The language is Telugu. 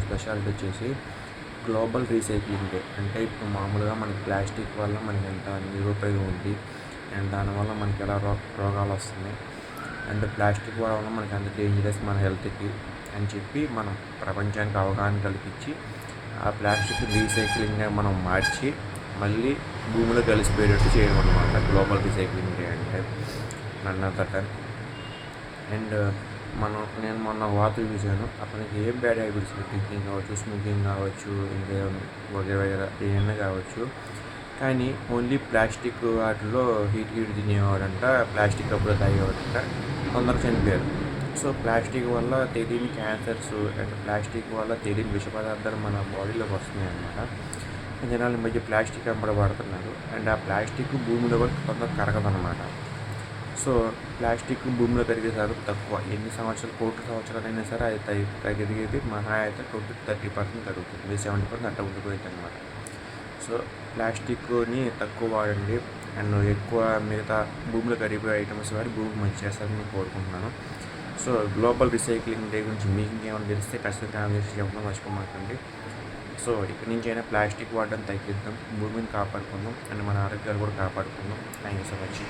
స్పెషాలిటీ వచ్చేసి గ్లోబల్ రీసైక్లింగ్ డే. అంటే ఇప్పుడు మామూలుగా మనకి ప్లాస్టిక్ వల్ల మనకి ఎంత నిరుపయోగం ఉంది అండ్ దానివల్ల మనకి ఎలా రోగాలు వస్తున్నాయి అండ్ ప్లాస్టిక్ వల్ల మనకి ఎంత డేంజరస్ మన హెల్త్కి అని చెప్పి మనం ప్రపంచానికి అవగాహన కల్పించి ఆ ప్లాస్టిక్ రీసైక్లింగ్గా మనం మార్చి మళ్ళీ భూమిలో కలిసిపోయేటట్టు చేయడం అనమాట గ్లోబల్ రీసైక్లింగ్ డే అంటే నన్నదట. అండ్ నేను మొన్న వార్త చూశాను, అతనికి ఏం బ్యాడ్ హ్యాబిట్స్ డ్రింకింగ్ కావచ్చు, స్మోకింగ్ కావచ్చు, ఇంకా వగైరా ఏమైనా కావచ్చు, కానీ ఓన్లీ ప్లాస్టిక్ వాటిలో హీట్ తినేవాడంట, ప్లాస్టిక్ కప్పులో తాగేవాడంట, తొందరగా చనిపోయారు. సో ప్లాస్టిక్ వల్ల తెలియని క్యాన్సర్స్ అండ్ ప్లాస్టిక్ వల్ల తెలియని విష పదార్థాలు మన బాడీలోకి వస్తున్నాయి అన్నమాట. జనాలు ఈ మధ్య ప్లాస్టిక్ వాడుతున్నారు అండ్ ఆ ప్లాస్టిక్ భూమిలో కూడా తొందరగా కరగదన్నమాట. సో ప్లాస్టిక్ భూమిలో కరిగే శాతం తక్కువ. ఎన్ని సంవత్సరాలు, కోట్ల సంవత్సరాలైనా సరే అది తగ్గేది మహా అయితే 20-30% తగ్గుతుంది. 70% అట్లా ఉండిపోయింది అనమాట. సో ప్లాస్టిక్ని తక్కువ వాడండి అండ్ ఎక్కువ మిగతా భూమిలో కరిగిపోయే ఐటమ్స్ వాడి భూమికి మంచి చేస్తారని నేను కోరుకుంటున్నాను. సో గ్లోబల్ రీసైక్లింగ్ డే గురించి మీకు ఇంకేమైనా తెలిస్తే ఖచ్చితంగా కామెంట్ చేసి చెప్పడం మర్చిపోమాకండి. సో ఇక్కడి నుంచి అయినా ప్లాస్టిక్ వాడడం తగ్గిద్దాం, భూమిని కాపాడుకుందాం అండ్ మన ఆరోగ్యాలు కూడా కాపాడుకుందాం. Thank you so much.